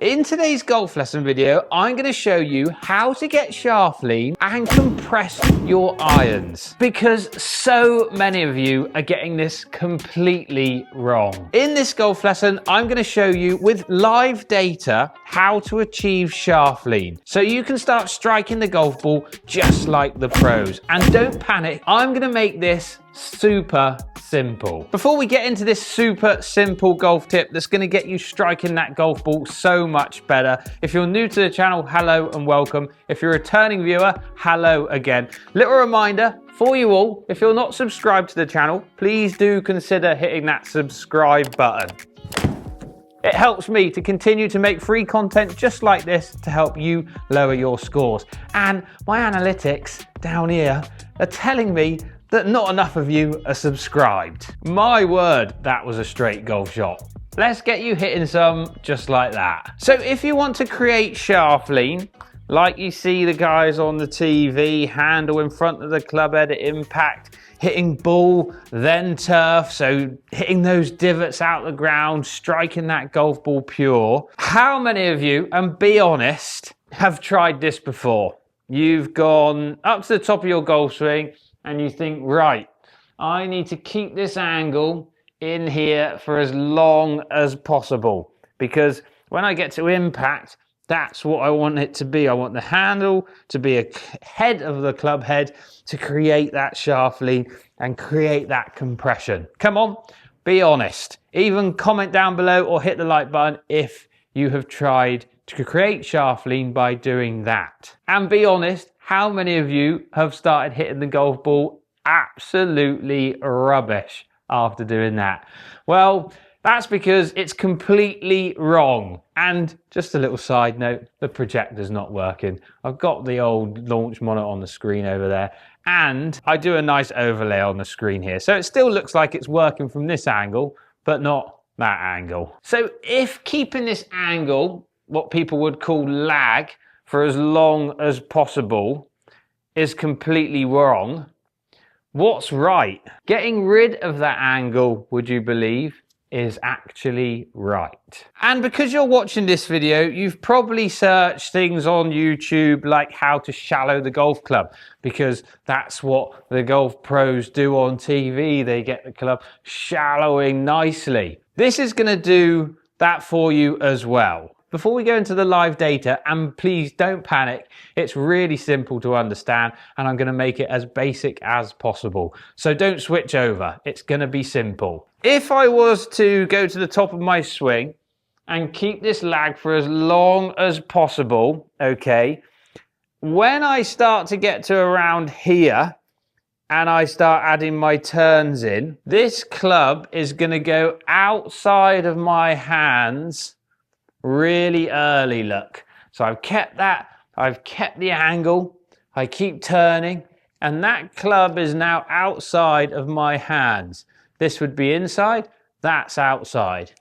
In today's golf lesson video, I'm going to show you how to get shaft lean and compress your irons, because so many of you are getting this completely wrong. In this golf lesson, I'm going to show you with live data how to achieve shaft lean so you can start striking the golf ball just like the pros. And don't panic, I'm going to make this super simple. Before we get into this super simple golf tip that's going to get you striking that golf ball so much better, if you're new to the channel, hello and welcome. If you're a returning viewer, hello again. Little reminder for you all, if you're not subscribed to the channel, please do consider hitting that subscribe button. It helps me to continue to make free content just like this to help you lower your scores. And my analytics down here are telling me that not enough of you are subscribed. My word, that was a straight golf shot. Let's get you hitting some just like that. So if you want to create shaft lean, like you see the guys on the TV, handle in front of the club head at impact, hitting ball, then turf, so hitting those divots out the ground, striking that golf ball pure. How many of you, and be honest, have tried this before? You've gone up to the top of your golf swing, and you think, right, I need to keep this angle in here for as long as possible, because when I get to impact, that's what I want it to be. I want the handle to be ahead of the club head to create that shaft lean and create that compression. Come on, be honest. Even comment down below or hit the like button if you have tried to create shaft lean by doing that. And be honest, how many of you have started hitting the golf ball absolutely rubbish after doing that? Well, that's because it's completely wrong. And just a little side note, the projector's not working. I've got the old launch monitor on the screen over there, and I do a nice overlay on the screen here. So it still looks like it's working from this angle, but not that angle. So if keeping this angle, what people would call lag, for as long as possible is completely wrong, what's right? Getting rid of that angle, would you believe, is actually right. And because you're watching this video, you've probably searched things on YouTube like how to shallow the golf club, because that's what the golf pros do on TV. They get the club shallowing nicely. This is going to do that for you as well. Before we go into the live data, and please don't panic, it's really simple to understand, and I'm going to make it as basic as possible. So don't switch over, it's going to be simple. If I was to go to the top of my swing and keep this lag for as long as possible, okay, when I start to get to around here and I start adding my turns in, this club is going to go outside of my hands really early, look. So I've kept that, I've kept the angle, I keep turning, and that club is now outside of my hands. This would be inside, that's outside.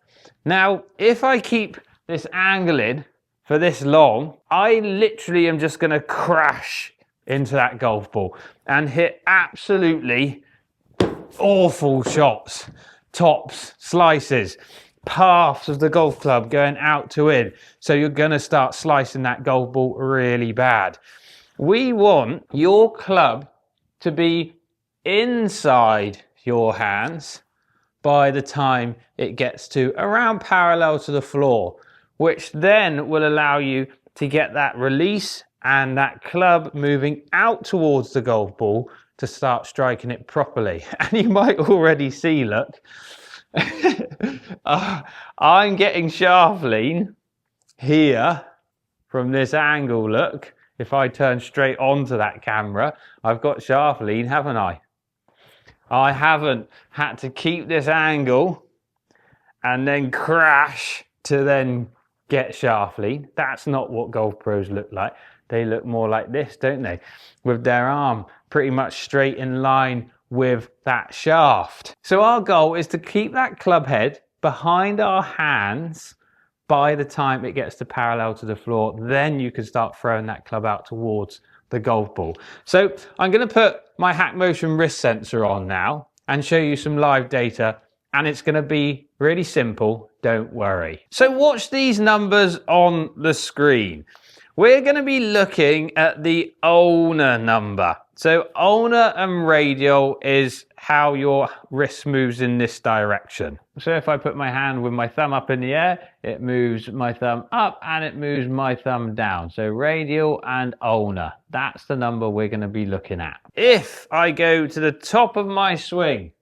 Now, if I keep this angle in for this long, I literally am just going to crash into that golf ball and hit absolutely awful shots, tops, slices, paths of the golf club going out to in. So you're going to start slicing that golf ball really bad. We want your club to be inside your hands by the time it gets to around parallel to the floor, which then will allow you to get that release and that club moving out towards the golf ball to start striking it properly. And you might already see, look, I'm getting shaft lean here from this angle. Look, if I turn straight onto that camera, I've got shaft lean, haven't I? I haven't had to keep this angle and then crash to then get shaft lean. That's not what golf pros look like. They look more like this, don't they? With their arm pretty much straight in line with that shaft. So our goal is to keep that club head behind our hands by the time it gets to parallel to the floor. Then you can start throwing that club out towards the golf ball. So I'm going to put my Hack Motion wrist sensor on now and show you some live data and it's going to be really simple, don't worry. So watch these numbers on the screen. We're going to be looking at the ulnar number. So ulnar and radial is how your wrist moves in this direction. So if I put my hand with my thumb up in the air, it moves my thumb up and it moves my thumb down. So radial and ulnar, that's the number we're going to be looking at. If I go to the top of my swing,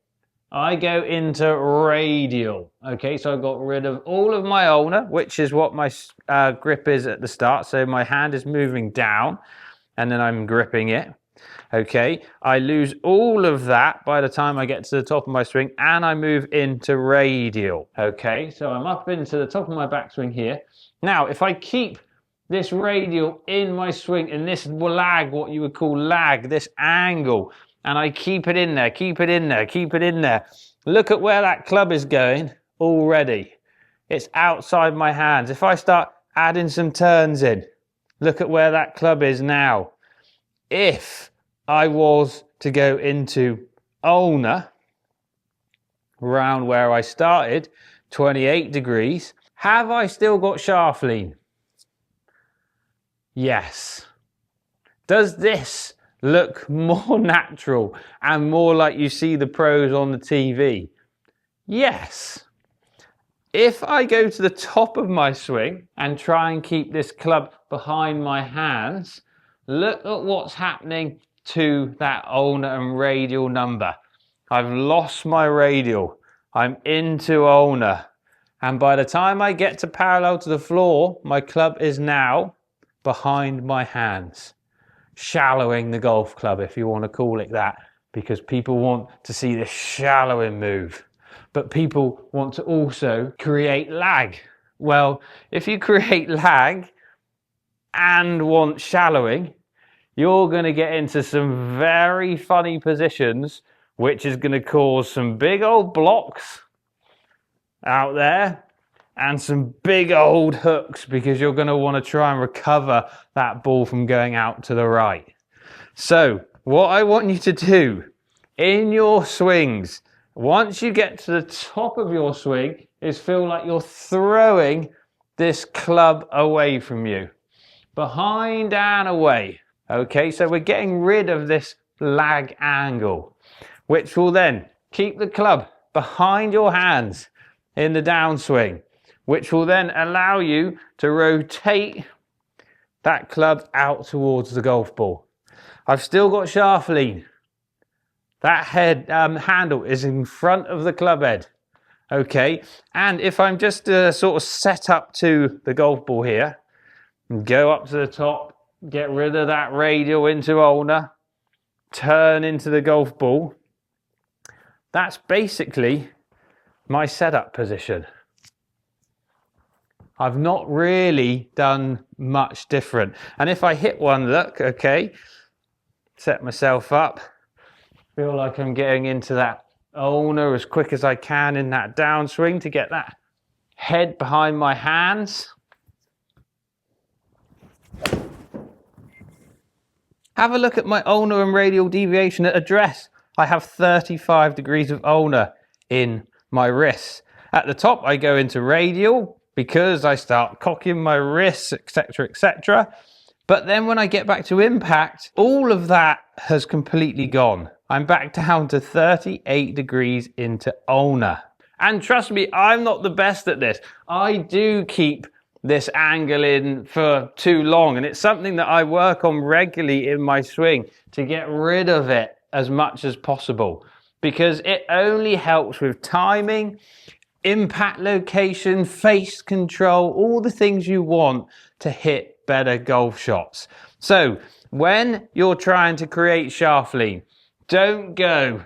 I go into radial. Okay, so I've got rid of all of my ulnar, which is what my grip is at the start. So my hand is moving down and then I'm gripping it. Okay, I lose all of that by the time I get to the top of my swing and I move into radial. Okay, so I'm up into the top of my backswing here. Now, if I keep this radial in my swing and this lag, what you would call lag, this angle, and I keep it in there, keep it in there, keep it in there. Look at where that club is going already. It's outside my hands. If I start adding some turns in, look at where that club is now. If I was to go into ulnar, around where I started, 28 degrees, have I still got shaft lean? Yes. Does this look more natural and more like you see the pros on the TV? Yes. If I go to the top of my swing and try and keep this club behind my hands, look at what's happening to that ulnar and radial number. I've lost my radial. I'm into ulnar. And by the time I get to parallel to the floor, my club is now behind my hands. Shallowing the golf club, if you want to call it that, because people want to see this shallowing move. But people want to also create lag. Well, if you create lag and want shallowing, you're going to get into some very funny positions, which is going to cause some big old blocks out there and some big old hooks, because you're going to want to try and recover that ball from going out to the right. So what I want you to do in your swings, once you get to the top of your swing, is feel like you're throwing this club away from you. Behind and away. Okay, so we're getting rid of this lag angle, which will then keep the club behind your hands in the downswing, which will then allow you to rotate that club out towards the golf ball. I've still got shaft lean. That handle is in front of the club head. Okay, and if I'm just sort of set up to the golf ball here, and go up to the top, get rid of that radial into ulnar, turn into the golf ball, that's basically my setup position. I've not really done much different. And if I hit one, look, okay, set myself up, feel like I'm getting into that ulnar as quick as I can in that downswing to get that head behind my hands. Have a look at my ulnar and radial deviation at address. I have 35 degrees of ulnar in my wrists. At the top, I go into radial because I start cocking my wrists, etc., etc. But then when I get back to impact, all of that has completely gone. I'm back down to 38 degrees into ulnar. And trust me, I'm not the best at this. I do keep this angle in for too long, and it's something that I work on regularly in my swing to get rid of it as much as possible, because it only helps with timing, impact location, face control, all the things you want to hit better golf shots. So when you're trying to create shaft lean, don't go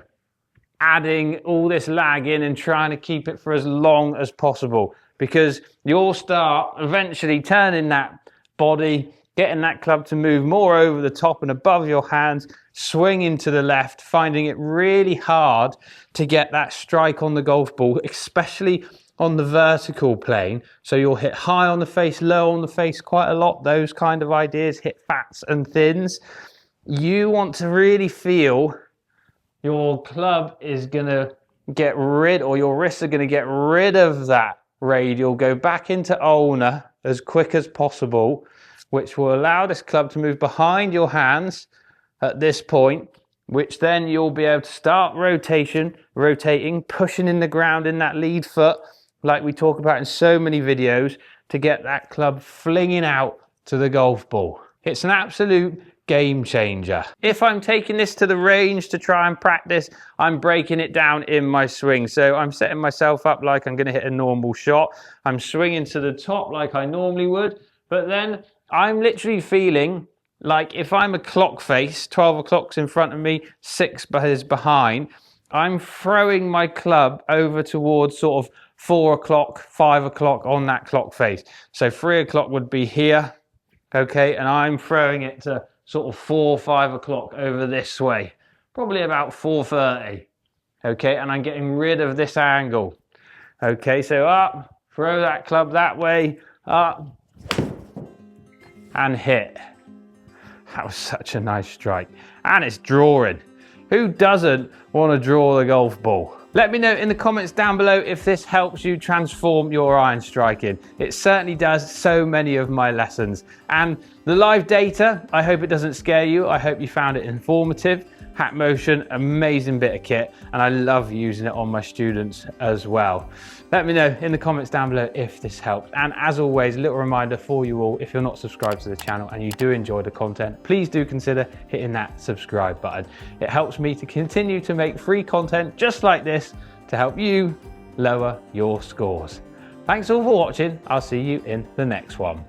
adding all this lag in and trying to keep it for as long as possible, because you'll start eventually turning that body, getting that club to move more over the top and above your hands, swinging to the left, finding it really hard to get that strike on the golf ball, especially on the vertical plane. So you'll hit high on the face, low on the face quite a lot, those kind of ideas, hit fats and thins. You want to really feel your club is gonna get rid, or your wrists are going to get rid of that radial, go back into ulnar as quick as possible, which will allow this club to move behind your hands at this point, which then you'll be able to start rotating, pushing in the ground in that lead foot, like we talk about in so many videos, to get that club flinging out to the golf ball. It's an absolute game changer. If I'm taking this to the range to try and practice, I'm breaking it down in my swing. So I'm setting myself up like I'm going to hit a normal shot. I'm swinging to the top like I normally would, but then I'm literally feeling like if I'm a clock face, 12 o'clock's in front of me, 6 is behind, I'm throwing my club over towards sort of 4 o'clock, 5 o'clock on that clock face. So 3 o'clock would be here, okay, and I'm throwing it to sort of 4, 5 o'clock over this way, probably about 4:30, okay, and I'm getting rid of this angle, okay, so up, throw that club that way, up, and hit. That was such a nice strike, and it's drawing. Who doesn't want to draw the golf ball? Let me know in the comments down below if this helps you transform your iron striking. It certainly does so many of my lessons. And the live data, I hope it doesn't scare you. I hope you found it informative. Hat Motion, amazing bit of kit, and I love using it on my students as well. Let me know in the comments down below if this helped. And as always, a little reminder for you all, if you're not subscribed to the channel and you do enjoy the content, please do consider hitting that subscribe button. It helps me to continue to make free content just like this to help you lower your scores. Thanks all for watching. I'll see you in the next one.